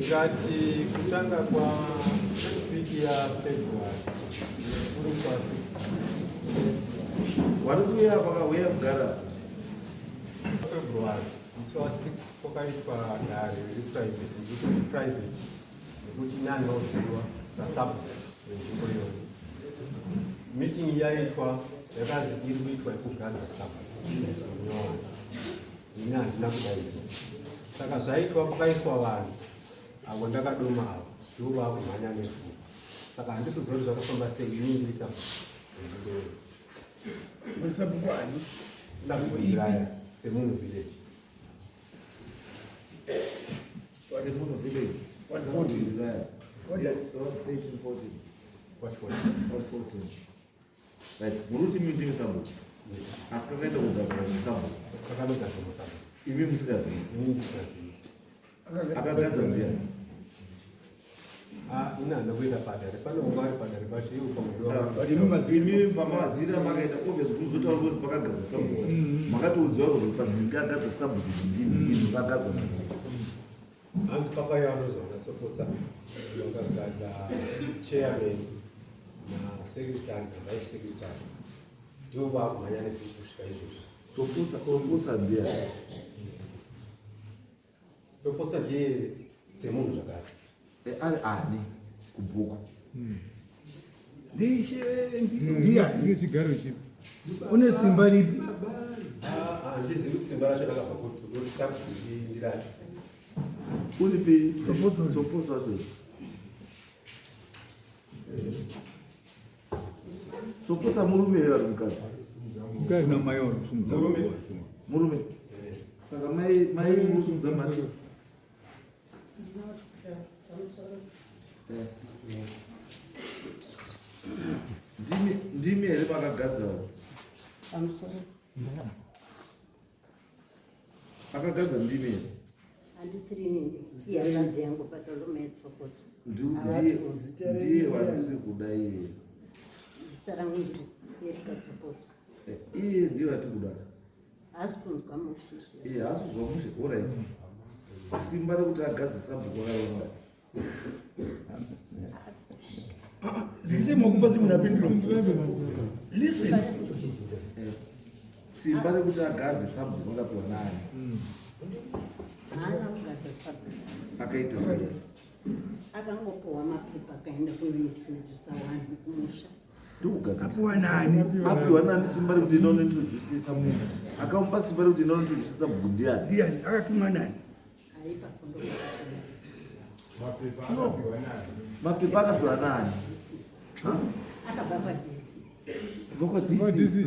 Ngati kutanga kwa wiki ya February kwa 6 walikuya pakauya kugara February so 6 pokaitwa gare private nekuti nani oziwa sasabu nzvimbo iyoyo meeting yaitwa yakazi iri kuitwa yekugadza sabu nyora ini handina kudaidza saka zvaitwa pakaiswa vanhu avo ndakadoma avo ndivo vakumhanya nefu saka handisizori zvakafamba sei iningirisa sabuiraya semunhu village semunhu village 1814 right muruti mindi musambo asi kakaenda kugadzira musambo kakanogadzira musambo imi musikazivi akagadza ndiani ina handina padare pane umwe ari padare pacho iwo imi pamazira makaita obvious kumuzotaura kuti pakagadzwa sambo makatoudziwa kuti panhingi agadza sambo kuti vakagadzwa hanzi papayo anozoona sopotsa vakagadza chairman nasecretary navice secretary ndivo vakumhanya nekusvika izvozvo sopotsa ndiani sopotsa ndiye dzemunhu zvakati ari ani kubhuku ndiye chigaro chipi une simba ripi handizivi kuti simba racho rakabva kuti ndirati uripi sopotsa zvo sopotsa murume vari mukadzi mukadzi namai murume saka mai musimudza mati ndimi here vakagadzawo akagadza ndimi here ndiye wandiri kuda iye iye ndiye wati kuda iye hasikuzwa mushe orit simba rekuti agadzisa bhuku raronga listen simba rekuti agadzisa bhuku rapiwa nani akaita sei akangopiwa mapepa akaenda kunointrodusa vanhu kumusha apiwa nani apiwa nani simba rekuti inonointroducisa munhu akamupa simba rekuti inonointroducisa bhuku ndiani akatumwa nani aipa kundo mapepa akapiwa nani akabva kwadisi vakwadisi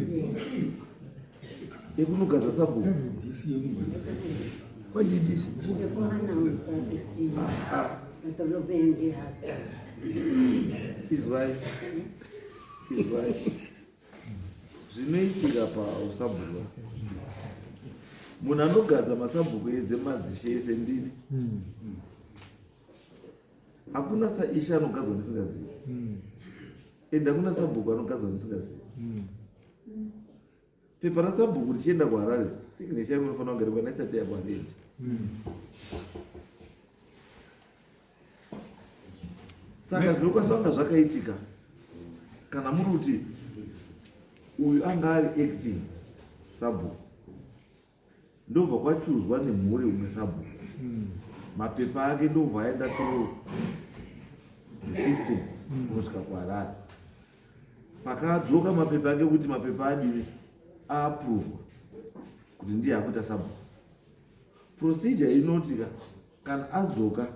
ekunogadza sabhuku ekuanaudza kuti matolovendi hasa izwai zvinoitika pausabhuku munhu anogadza masabhuku edzemadzishe ese ndini hakuna saisha anogadzwa ndisingazivi ende hakuna sabhuku anogadzwa ndisingazivi pepa rasabhuku richienda kuharare signesha yangu inofanira kunge rikwana isati yakwarendi saka zvinokwanisanga zvakaitika kana muri kuti uyu anga ari acting sabhuku ndobva kwachuzwa nemhuri umwe sabhuku mapepa ake ndobva aenda system kunosvika kuharare pakadzoka mapepa ake kuti mapepa adini aapruvwa kuti ndiye akuita sabhuku procedure inoti kana adzoka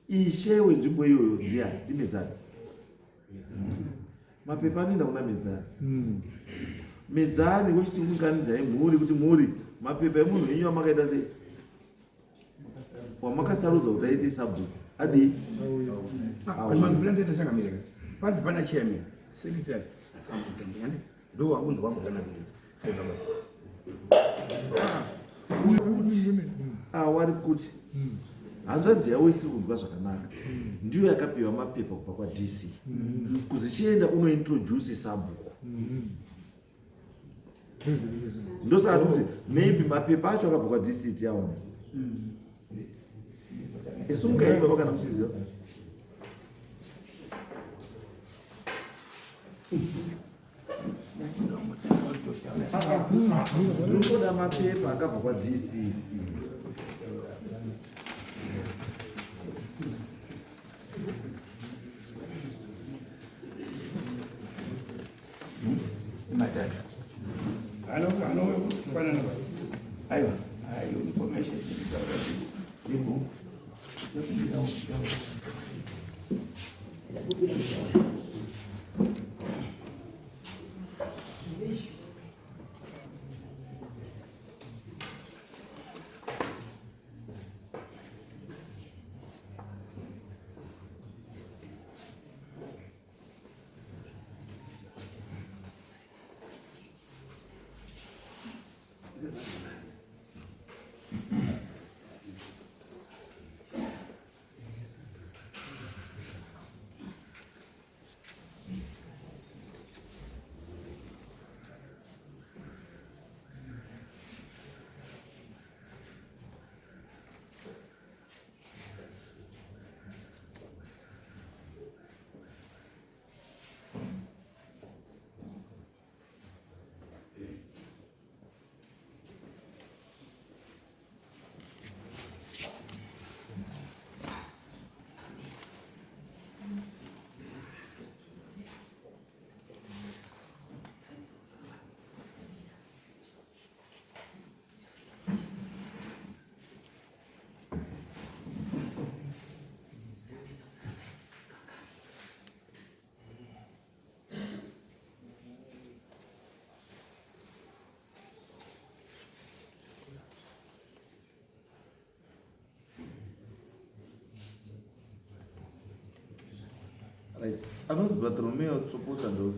ishe wenzvimbo iyoyo ndiani ndimedzani mapepa anoenda kuna medzani wechitiunganidzai mhuri kuti mhuri mapepa emunhu wenyu wamakaita sei wamakasarudza kuti aite sabhuku adii manzibira ndaita changamireka panzi pana chairman secretary assembly ndo waunzwa wangozanabirira saibaba wari kuti hanzvadzi yawo isiri kunzwa zvakanaka ndiyo yakapiwa mapepa kubva kwadc kuzichienda unointroduce sabhuku ndosaka kuti maybe mapepa acho akabva kwadc tiyaona isu mungaitwa kana muchiziva ndinoda mapepa akabva kwadc anofanana aiwa ayo information right anonzi Bartolomeo Tsopotsa ndo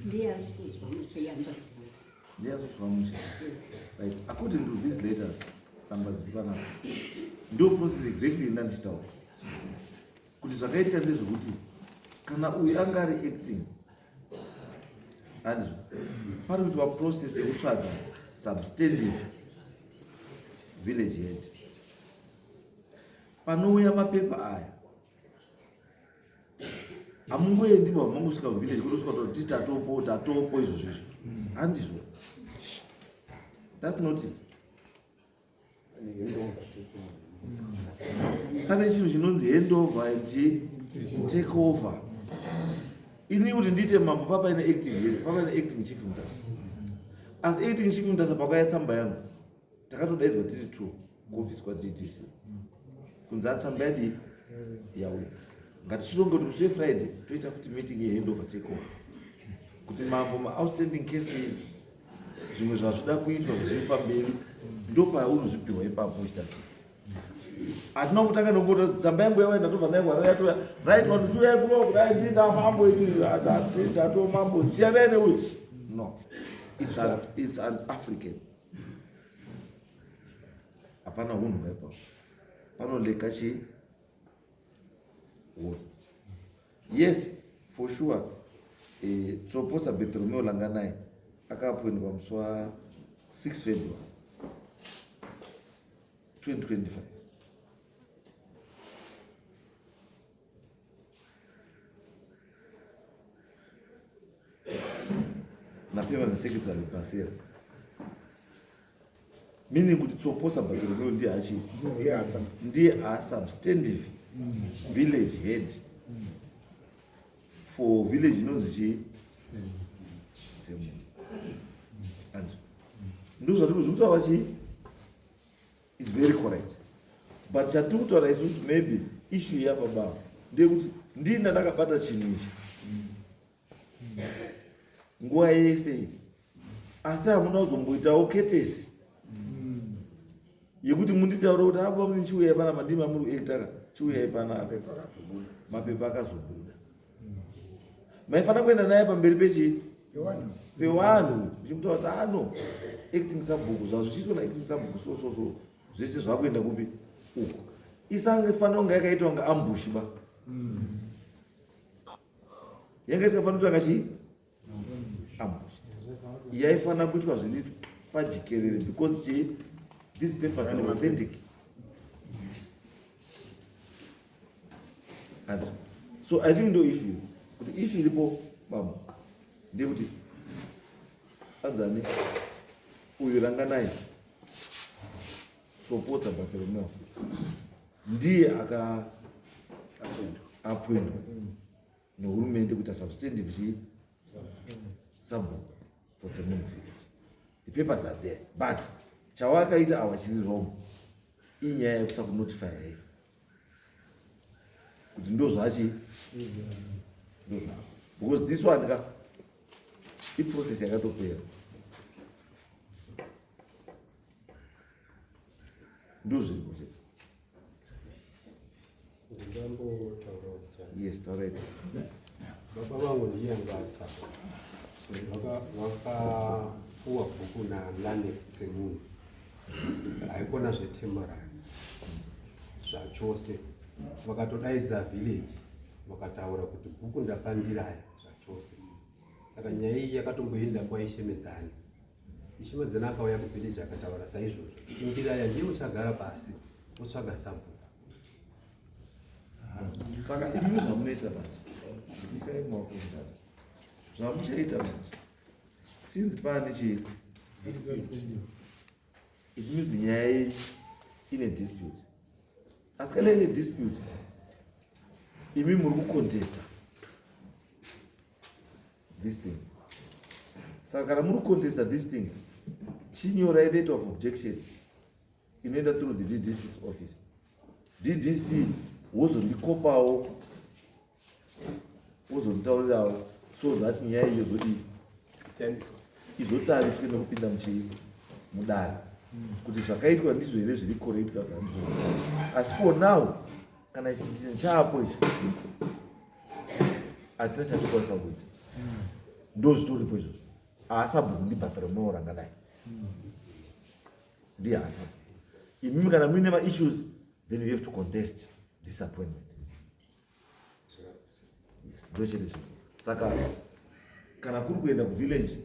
ndiye asikuzwa muchiyambadzana ndiyazozwa musha right according to these letters tsamba dzipanapa ndio process exactly ndandichitaura kuti zvakaitika ndezvekuti kana uyu anga ari acting andizvo pari kuitwa process yekutsvaga substantive village head panouya mapepa aya hamungoendi mangosvika kuvillage kutosvika kuti tatopo izvo zvizvo handizvo that's not it pane chinhu chinonzi handover and take over ini kuti ndiite mambo papaine acting chief mutasa as acting chief mutasa pakauya tsamba yangu takatodaidzwa tiri 2 kuofisi kwaDDC kunzi atsamba yadi yauya ngatichitonge kuti musi wefriday toita futi meeting yehandover take over kuti mambo maoutstanding cases zvimwe zvazvoda kuitwa zviri pamberi ndopaunozvipiwa ipapo uchitasi hatina kutanga nongota tsamba yangu yawa ndatobva naingwarayatoya right watushuyai kuno kudai ndinda mambo ndato mambo zichiyanai neuyu no it's an African hapana hunhu haipa panoleka chi yes for sure Tsopotsa Bartolomeo Langanai akaappointiwa musi wa 6 February 2025 napewa nesecretary pasera meaning kuti Tsopotsa Bartolomeo ndiye achi ndiye asubstantive village head for village inonzi chi ndo zvatiri kuzvitaura chi is very correct. But chatiri kutaura isusu maybe issue yapababa ndeyekuti ndini ndakabata chinhu ichi nguva yese, asi hamuna kuzomboitawo ketesi yekuti munditaura kuti apa muni chiuyai panapa ndima muri kuektaka chiuyai panapa mapepa akazobuda. Maifana kuenda naye pamberi pevanhu uchimutaura kuti ano acting sabhuku zvazvo zvichiitwa naacting sabhuku so zvese zvakuenda kupi uko. Isangefanira kunge yakaitwa kunge ambushi ba, yanga isingafana kuti angachi ambush, yaifanira kuitwa zviri pajikerere because these papers are authentic. And so I think the issue ilipo baba ndekuti anzani uyu Ranganai sopota Bartholomew ndiye appointwa nehurumende kuita substantive subbook for the village. The papers are there, but chawakaita awachiri wrong inyaya yekusa kunotify hai kuti ndozvachi because this one iprocess yakatopera ndozviri kucheza. Yes, alright. Baba vangu ndiye ngasa vakapuwa bhuku naLanek Tsemuni haikona zvetemporary zvachose, vakatodaidza village vakataura kuti bhuku ndapandiraya zvachose. Saka nyaya iyi yakatomboenda kwaishemedzani. Ishemedzani akauya kuvillage akataura saizvozvo kuti ndiraya ndiye uchagara pasi utsvaga sabhuku. Saka imi zvamunoita basi isai maokunda zvamuchaita basi since pane chi it means nyaya ine dispute. Asi kana ine dispute imi muri kucontesta this thing. Saka kana muri kucontesta this thing chinyorai letter of objection inoenda through the DDC's office. DDC wozondikopawo wozonditaurirawo so that nyaya iyo izotariswe nekupinda mudare kuti zvakaitwa ndizvo here zviri correct kana ndizvo. Asi for now kana chinhu chaapo icho hatina chatokwanisa kuita ndozvitoripo izvozvo. Haasabhuku ndiBartholomew Ranganai ndiye haasabhuku. Imimi kana muine maissues then you have to contest disappointment. Yes, ndochete zvino. Saka kana kuri kuenda kuvillage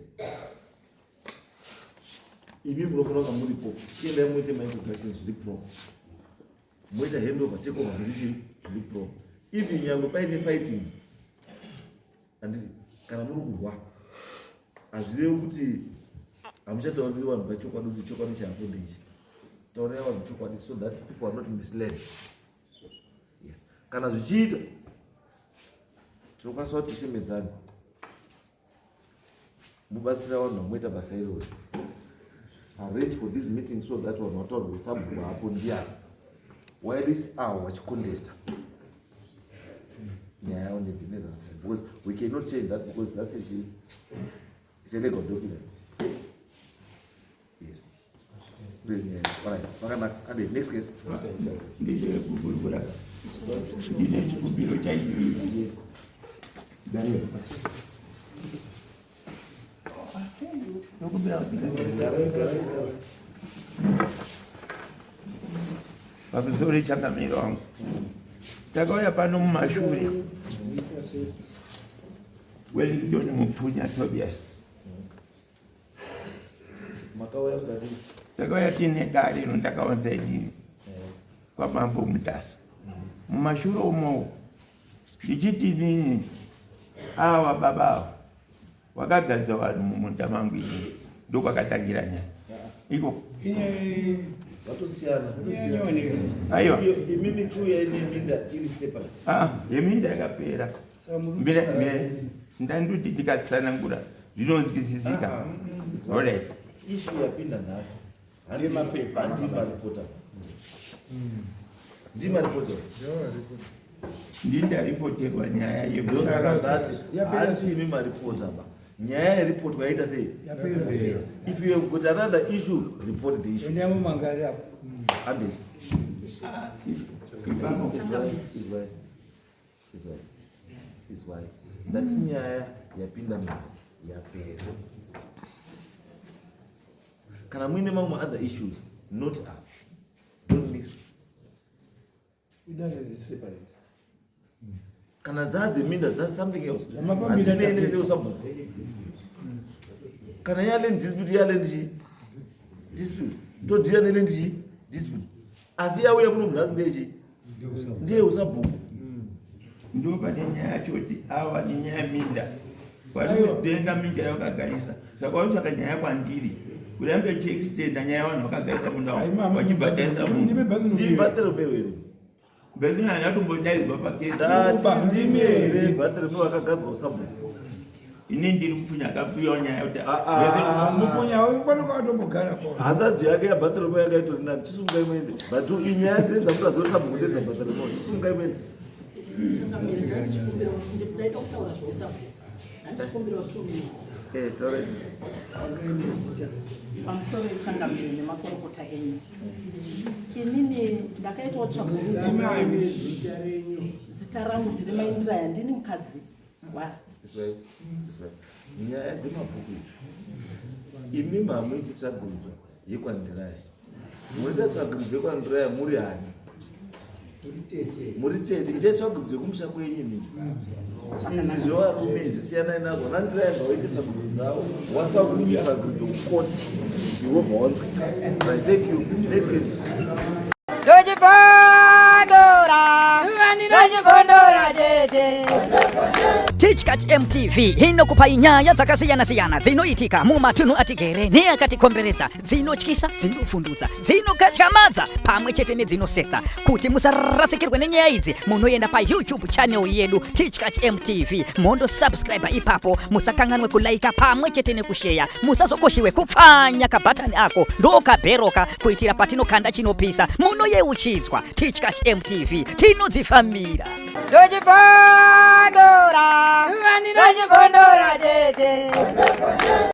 imi munofanira kunge muripo, chiendai muite maintroductions zviri pro, moita handover takeover zviri pro. If nyangwe paine fighting handiti kana muri kurwa hazvirevi kuti hamuchatauriri vanhu vachokwadi kuti chokwadi chapo ndeichi. Taurai vanhu chokwadi so that people are not misled. Yes. Kana zvichiita tinokwanisa kuti shemedzani mubatsira vanhu vamoita basa iroro. Arrange for this meeting so that vanhu vataurwa sabhuku hapo ndiani whilst avo vachicontesta nyaya yavo nedzinezana side, because we cannot change that because that's a legal document. Yes. Vakanaka. And the next case. Yes. Pamusoro changamiro wangu takauya pano mumashure Wellington Mupfunya Tobias Makauya kudari. Takauya tine dare rino takawanza idini kwamambo Mutasa mumashure umo ndichiti nini awa babavo wakagadza vanhu mumunda mangu ini ndokwakatangira nyaya iko Vatosiyana. aiwa Imimi chiuya ineminda iri separate. yeminda yakapera ndanduti tikatsanangura zvinonzwisisika. Alright. Issue yapinda nhasi. Handi maripota. ndima ripoti ndindaripoterwa nyaya ndosakazati handimi maripota ba nyaya yeripoti waita sei if you have got another issue report the issue ande is why that nyaya yapinda mvura yapera kana muine mamwe other issues not up don't mix kana dzadziminda that's something else kana yaland dispute yaland dispute todira neland dispute asi yauya muno munhu asindechi ndiye usabhuku ndo pane nyaya yacho kuti awa ni nyaya minda varikutenga minda yakagarisa saka waisaka nyaya kwandiri kurambe chiextenda nyaya vanhu vakagarisa mundau vachibhadharisa ndibhathero bewere bezina yatombodaidzwa pakesi ndimi here bhathero nevakagadzwa usabhuku ini ndiri kupfunya akapiwa nyaya kuti hanzadzi yake yabhathero yakaitorina chisunga imwende but inyaya dzenza kuti adzosabhuku ndedza bhathero chisunga imwende pamusoro wechangamire nemakorokota enyu inini ndakaitawo tsvagurudzo zita rangu ndiri maindiraya ndini mukadzi nyaya dzemabhuku idzi imi mamuiti tsvagurudzo yekwandiraya muita tsvagurudzo yekwandiraya muri hani muri tete itai tsvagurudzo yekumusha kwenyu mini izvi zvevarume zvisiyana nazvo nandiraya ngawaite tsvagurudzo dzavo wasakuiti tsvagurudzo kukoti jehovha wanzwika right thank you next case Teachcatch MTV inokupa nyaya dzakasiyana-siyana dzinoitika mumatunhu atigere neakatikomberedza, dzinotyisa, dzinofundutsa, dzinokatyamadza pamwe chete nedzinosetsa. Kuti musarasikirwe nenyaya idzi, munoenda paYouTube channel yedu Teachcatch MTV, mondo subscribe ipapo, musakanganwe kulaika pamwe chete nekushare, musazokoshiwe kupfanya kabhatani ako ndokabheroka kuitira patinokanda chinopisa munoyeuchidzwa. Teachcatch MTV tinodzifamira. Dojibondora, tete.